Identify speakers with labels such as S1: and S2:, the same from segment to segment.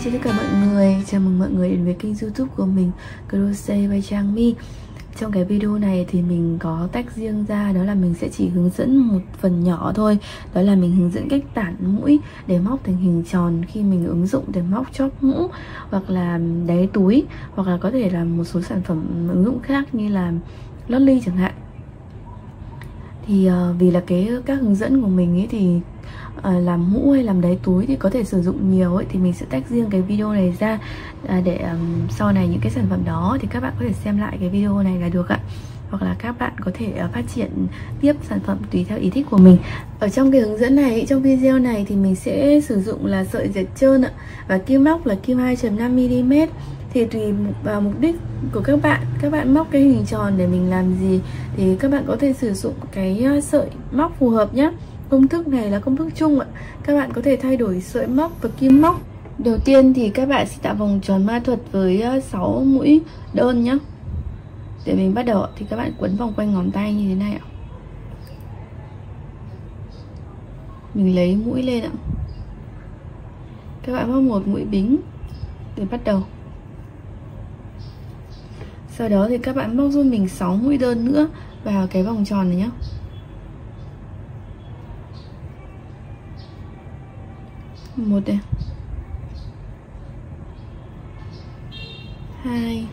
S1: chào tất cả mọi người, chào mừng mọi người đến với kênh YouTube của mình, Crochet by Trang My. Trong cái video này thì mình có tách riêng ra, đó là mình sẽ chỉ hướng dẫn một phần nhỏ thôi. Đó là mình hướng dẫn cách tản mũi để móc thành hình tròn khi mình ứng dụng để móc chóp mũ, hoặc là đáy túi, hoặc là có thể là một số sản phẩm ứng dụng khác như là lót ly chẳng hạn. Thì vì là các hướng dẫn của mình ấy thì làm mũ hay làm đáy túi thì có thể sử dụng nhiều ấy, thì mình sẽ tách riêng cái video này ra để sau này những cái sản phẩm đó thì các bạn có thể xem lại cái video này là được ạ. Hoặc là các bạn có thể phát triển tiếp sản phẩm tùy theo ý thích của mình. Ở trong cái hướng dẫn này, trong video này thì mình sẽ sử dụng là sợi dệt trơn ạ, và kim móc là kim 2.5mm. Thì tùy vào mục đích của các bạn móc cái hình tròn để mình làm gì thì các bạn có thể sử dụng cái sợi móc phù hợp nhé. Công thức này là công thức chung ạ, các bạn có thể thay đổi sợi móc và kim móc. Đầu tiên thì các bạn sẽ tạo vòng tròn ma thuật với 6 mũi đơn nhé. Để mình bắt đầu thì các bạn quấn vòng quanh ngón tay như thế này ạ. Mình lấy mũi lên ạ. Các bạn móc một mũi bính để bắt đầu. Sau đó thì các bạn móc giúp mình 6 mũi đơn nữa vào cái vòng tròn này nhé. Một này, 2,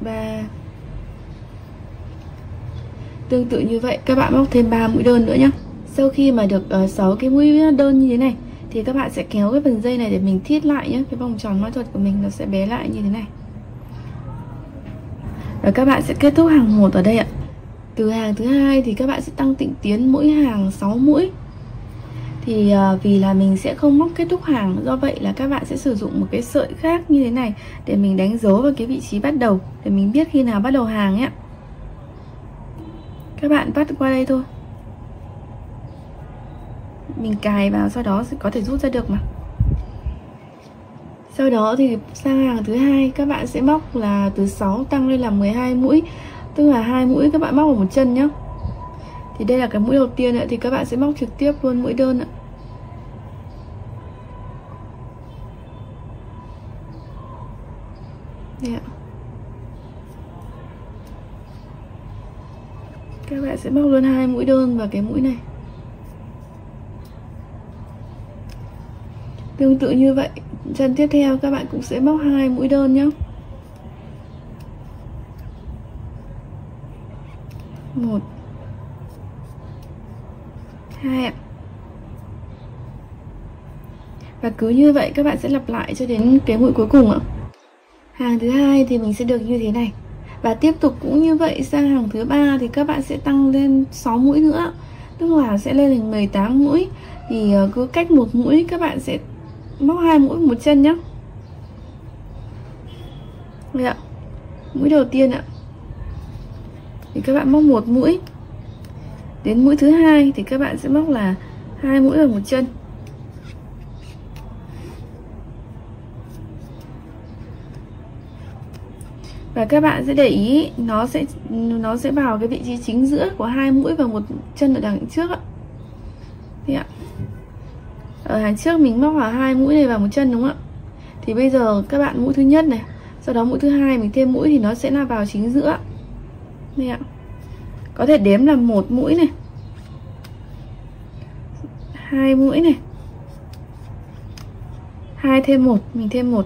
S1: 3. Tương tự như vậy các bạn móc thêm 3 mũi đơn nữa nhé. Sau khi mà được 6 cái mũi đơn như thế này thì các bạn sẽ kéo cái phần dây này để mình thít lại nhé. Cái vòng tròn ma thuật của mình nó sẽ bé lại như thế này. Và các bạn sẽ kết thúc hàng 1 ở đây ạ. Từ hàng thứ hai thì các bạn sẽ tăng tịnh tiến mỗi hàng 6 mũi. Thì vì là mình sẽ không móc kết thúc hàng, do vậy là các bạn sẽ sử dụng một cái sợi khác như thế này để mình đánh dấu vào cái vị trí bắt đầu, để mình biết khi nào bắt đầu hàng nhé. Các bạn vắt qua đây thôi, mình cài vào, sau đó sẽ có thể rút ra được mà. Sau đó thì sang hàng thứ hai các bạn sẽ móc là từ 6 tăng lên là 12 mũi, tức là 2 mũi các bạn móc vào một chân nhé. Thì đây là cái mũi đầu tiên ạ, thì các bạn sẽ móc trực tiếp luôn mũi đơn ạ. Đây ạ. Các bạn sẽ móc luôn 2 mũi đơn vào cái mũi này. Tương tự như vậy, chân tiếp theo các bạn cũng sẽ móc 2 mũi đơn nhé. 1, 2 ạ. Và cứ như vậy các bạn sẽ lặp lại cho đến cái mũi cuối cùng ạ. Hàng thứ hai thì mình sẽ được như thế này. Và tiếp tục cũng như vậy, sang hàng thứ ba thì các bạn sẽ tăng lên 6 mũi nữa, tức là sẽ lên thành 18 mũi. Thì cứ cách một mũi các bạn sẽ móc 2 mũi một chân nhé. Đây ạ. Mũi đầu tiên ạ, thì các bạn móc một mũi. Đến mũi thứ hai thì các bạn sẽ móc là 2 mũi vào một chân. Và các bạn sẽ để ý nó sẽ vào cái vị trí chính giữa của 2 mũi và một chân ở đằng trước ạ. Thế ạ. Ở hàng trước mình móc vào 2 mũi này vào một chân đúng không ạ? Thì bây giờ các bạn mũi thứ nhất này, sau đó mũi thứ hai mình thêm mũi thì nó sẽ là vào chính giữa. Đây ạ. Có thể đếm là 1 mũi này, 2 mũi này, 2 thêm 1, mình thêm 1.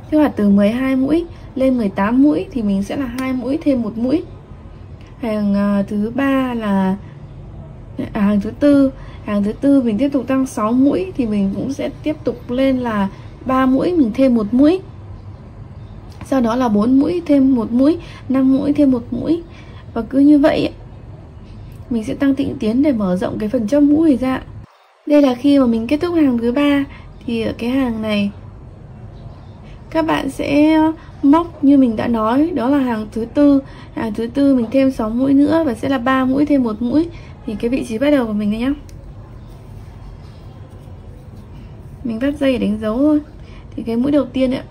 S1: Tức là từ 12 mũi lên 18 mũi thì mình sẽ là 2 mũi thêm 1 mũi. Hàng thứ ba là hàng thứ tư mình tiếp tục tăng 6 mũi thì mình cũng sẽ tiếp tục lên là 3 mũi, mình thêm 1 mũi. Sau đó là 4 mũi thêm 1 mũi, 5 mũi thêm 1 mũi. Và cứ như vậy mình sẽ tăng tịnh tiến để mở rộng cái phần chóp mũi ra. Đây là khi mà mình kết thúc hàng thứ ba thì ở cái hàng này các bạn sẽ móc như mình đã nói, đó là hàng thứ tư. Hàng thứ tư mình thêm 6 mũi nữa và sẽ là 3 mũi thêm 1 mũi. Thì cái vị trí bắt đầu của mình này nhá. Mình vắt dây để đánh dấu thôi. Thì cái mũi đầu tiên ạ,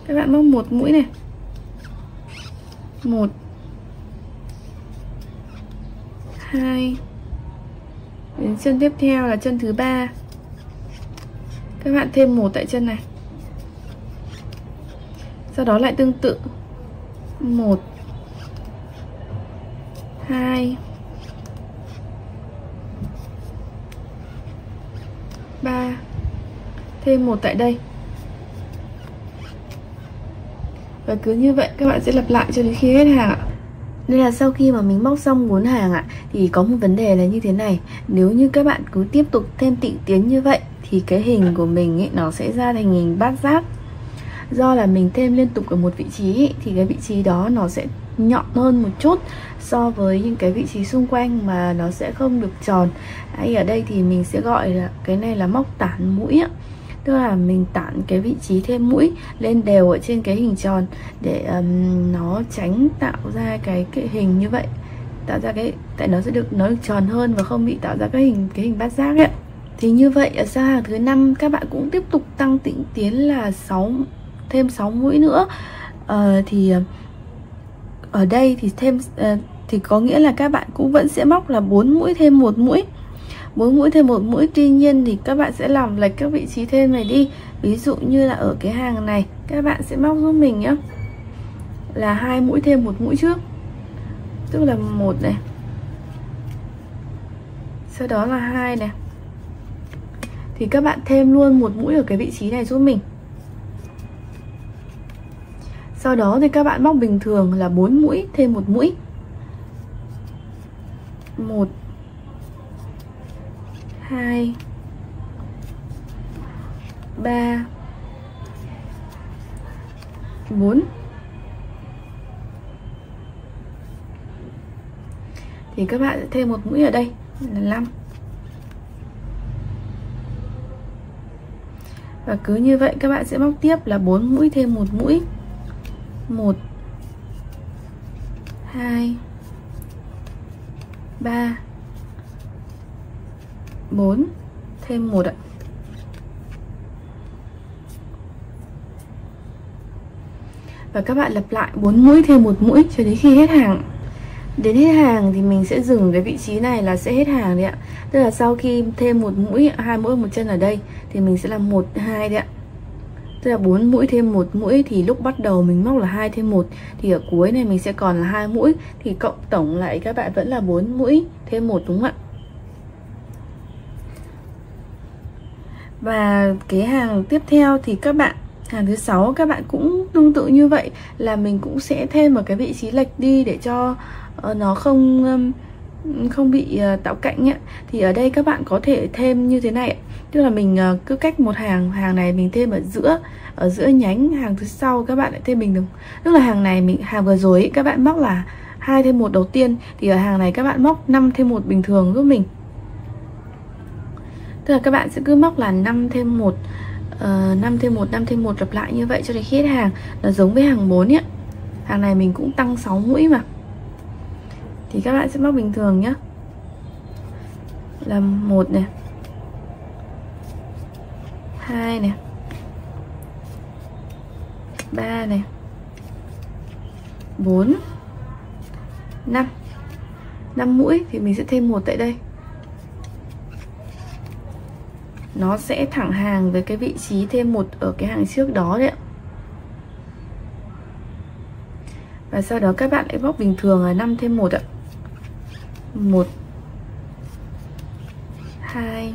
S1: các bạn móc một mũi này. 1, 2, Đến chân tiếp theo là chân thứ 3. Các bạn thêm 1 tại chân này. Sau đó lại tương tự 1 2 3, thêm 1 tại đây. Và cứ như vậy các bạn sẽ lặp lại cho đến khi hết hàng ạ. Nên là sau khi mà mình móc xong 4 hàng ạ, thì có một vấn đề là như thế này. Nếu như các bạn cứ tiếp tục thêm tịnh tiến như vậy thì cái hình của mình ấy, nó sẽ ra thành hình bát giác. Do là mình thêm liên tục ở một vị trí ấy, thì cái vị trí đó nó sẽ nhọn hơn một chút so với những cái vị trí xung quanh, mà nó sẽ không được tròn. Đấy, ở đây thì mình sẽ gọi là cái này là móc tản mũi ạ. Tức là mình tản cái vị trí thêm mũi lên đều ở trên cái hình tròn để nó tránh tạo ra cái hình như vậy, tạo ra cái, tại nó sẽ được tròn hơn và không bị tạo ra cái hình bát giác ấy. Thì như vậy ở sang hàng thứ 5 các bạn cũng tiếp tục tăng tĩnh tiến là thêm 6 mũi nữa. Thì ở đây thì thì có nghĩa là các bạn cũng vẫn sẽ móc là 4 mũi thêm 1 mũi. 4 mũi thêm 1 mũi, tuy nhiên thì các bạn sẽ làm lệch các vị trí thêm này đi. Ví dụ như là ở cái hàng này các bạn sẽ móc giúp mình nhá, là 2 mũi thêm 1 mũi trước, tức là 1 này, sau đó là 2 này. Thì các bạn thêm luôn 1 mũi ở cái vị trí này giúp mình. Sau đó thì các bạn móc bình thường là 4 mũi thêm 1 mũi. 1 2 3 4. Thì các bạn sẽ thêm 1 mũi ở đây là 5. Và cứ như vậy các bạn sẽ móc tiếp là 4 mũi thêm 1 mũi. 1 2 3 4, thêm 1 ạ. Và các bạn lặp lại 4 mũi thêm 1 mũi cho đến khi hết hàng. Đến hết hàng thì mình sẽ dừng cái vị trí này là sẽ hết hàng đấy ạ. Tức là sau khi thêm 1 mũi, 2 mũi một chân ở đây thì mình sẽ làm 1 2 đấy ạ. Tức là 4 mũi thêm 1 mũi thì lúc bắt đầu mình móc là 2 thêm 1, thì ở cuối này mình sẽ còn là 2 mũi, thì cộng tổng lại các bạn vẫn là 4 mũi thêm 1, đúng không ạ? Và cái hàng tiếp theo thì các bạn, hàng thứ 6 các bạn cũng tương tự như vậy, là mình cũng sẽ thêm một cái vị trí lệch đi để cho nó không bị tạo cạnh ấy. Thì ở đây các bạn có thể thêm như thế này, tức là mình cứ cách một hàng này mình thêm ở giữa nhánh hàng thứ sau các bạn lại thêm bình thường. Tức là hàng vừa rồi ấy, các bạn móc là 2 thêm 1 đầu tiên, thì ở hàng này các bạn móc 5 thêm 1 bình thường giúp mình. Tức là các bạn sẽ cứ móc là 5 thêm 1, 5 thêm 1, 5 thêm 1 lặp lại như vậy cho đến khi hết hàng. Nó giống với hàng 4 ấy. Hàng này mình cũng tăng 6 mũi mà. Thì các bạn sẽ móc bình thường nhá. Là 1 này, 2 này, 3 này, 4, 5. 5 mũi thì mình sẽ thêm 1 tại đây. Nó sẽ thẳng hàng với cái vị trí thêm 1 ở cái hàng trước đó đấy ạ. Và sau đó các bạn lại móc bình thường là 5 thêm 1 ạ. 1 2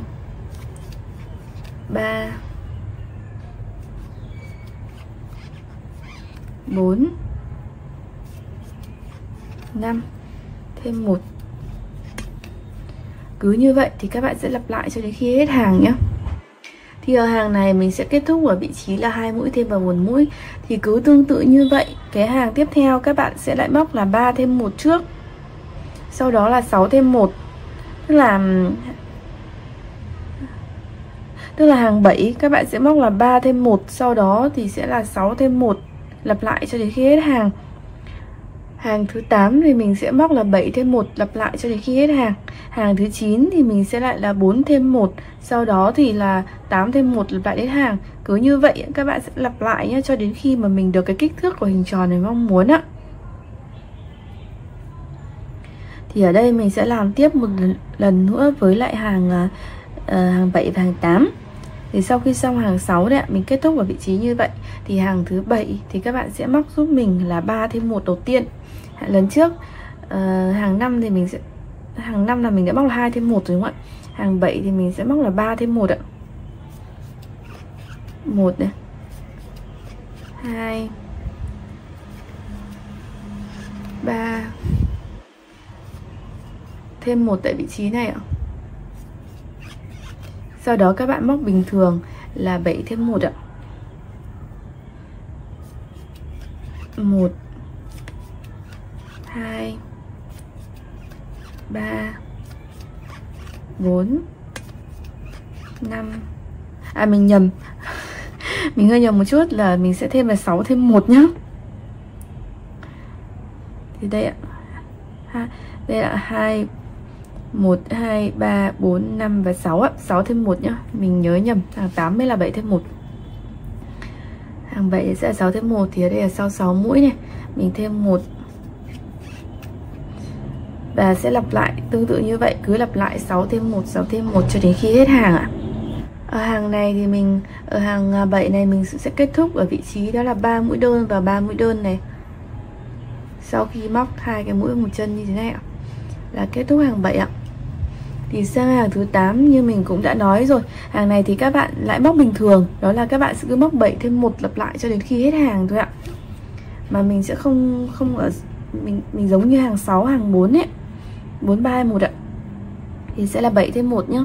S1: 3 4 5 thêm 1. Cứ như vậy thì các bạn sẽ lặp lại cho đến khi hết hàng nhé. Thì ở hàng này mình sẽ kết thúc ở vị trí là 2 mũi thêm vào 1 mũi. Thì cứ tương tự như vậy, cái hàng tiếp theo các bạn sẽ lại móc là 3 thêm 1 trước, sau đó là 6 thêm 1. Tức là hàng 7 các bạn sẽ móc là 3 thêm 1, sau đó thì sẽ là 6 thêm 1, lặp lại cho đến khi hết hàng. Hàng thứ 8 thì mình sẽ móc là 7 thêm 1, lặp lại cho đến khi hết hàng. Hàng thứ 9 thì mình sẽ lại là 4 thêm 1, sau đó thì là 8 thêm 1, lặp lại đến hàng. Cứ như vậy các bạn sẽ lặp lại nhé, cho đến khi mà mình được cái kích thước của hình tròn này mong muốn ạ. Thì ở đây mình sẽ làm tiếp một lần nữa với lại hàng 7 và hàng 8. Thì sau khi xong hàng 6 đấy ạ, mình kết thúc ở vị trí như vậy. Thì hàng thứ 7 thì các bạn sẽ móc giúp mình là 3 thêm 1 đầu tiên. Lần trước hàng 5 thì mình sẽ hàng 5 là mình đã móc là 2 thêm 1 rồi đúng không ạ? Hàng 7 thì mình sẽ móc là 3 thêm 1 ạ. 1 này, 2, 3, thêm 1 tại vị trí này ạ. Sau đó các bạn móc bình thường là 7 thêm 1 ạ. 1, 2, 3, 4, 5. Mình nhầm. Mình hơi nhầm một chút là mình sẽ thêm là 6 thêm 1 nhá. Thì đây ạ. Đây là 2 1 2 3 4 5 và 6 ạ. 6 thêm 1 nhá. Mình nhớ nhầm, hàng 8 mới là 7 thêm 1. Hàng 7 sẽ là 6 thêm 1 thì ở đây là sau 6 mũi này, mình thêm 1. Và sẽ lặp lại tương tự như vậy, cứ lặp lại 6 thêm 1 6 thêm 1 cho đến khi hết hàng ạ. Ở hàng này thì mình ở hàng 7 này mình sẽ kết thúc ở vị trí đó là 3 mũi đơn và 3 mũi đơn này. Sau khi móc 2 cái mũi một chân như thế này ạ, là kết thúc hàng 7 ạ. Thì sang hàng thứ 8 như mình cũng đã nói rồi, hàng này thì các bạn lại móc bình thường, đó là các bạn sẽ cứ móc 7 thêm 1 lặp lại cho đến khi hết hàng thôi ạ. Mà mình sẽ không ở mình giống như hàng 6 hàng 4 ấy. 4 3 2 1 ạ. Thì sẽ là 7 thêm 1 nhá.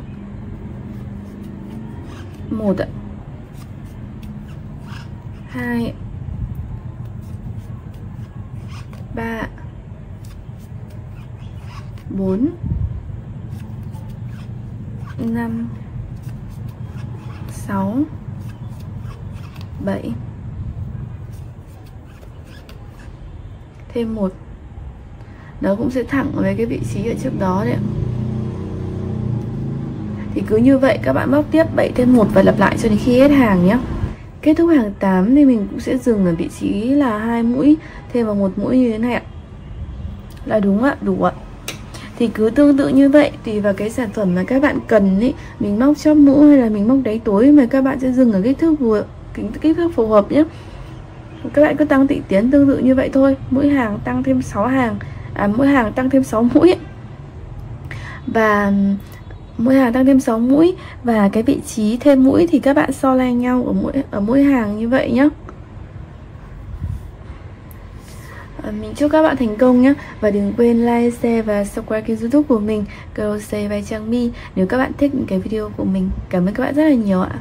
S1: 1 ạ. 2, 3, 4, 5, 6, 7. Thêm 1. Nó cũng sẽ thẳng với cái vị trí ở trước đó đấy ạ. Thì cứ như vậy các bạn móc tiếp 7 thêm 1 và lặp lại cho đến khi hết hàng nhé. Kết thúc hàng 8 thì mình cũng sẽ dừng ở vị trí là 2 mũi thêm vào 1 mũi như thế này ạ. Là đúng ạ, đủ ạ. Thì cứ tương tự như vậy, tùy vào cái sản phẩm mà các bạn cần ý, mình móc chóp mũ hay là mình móc đáy tối, mà các bạn sẽ dừng ở kích thước phù hợp nhé. Các bạn cứ tăng tỉ tiến tương tự như vậy thôi. Mỗi hàng tăng thêm 6 hàng, mỗi hàng tăng thêm 6 mũi ấy. Và mỗi hàng tăng thêm 6 mũi. Và cái vị trí thêm mũi thì các bạn so lai nhau ở mỗi hàng như vậy nhé. Mình chúc các bạn thành công nhé. Và đừng quên like, share và subscribe kênh YouTube của mình, Crochet by Trang My, nếu các bạn thích những cái video của mình. Cảm ơn các bạn rất là nhiều ạ.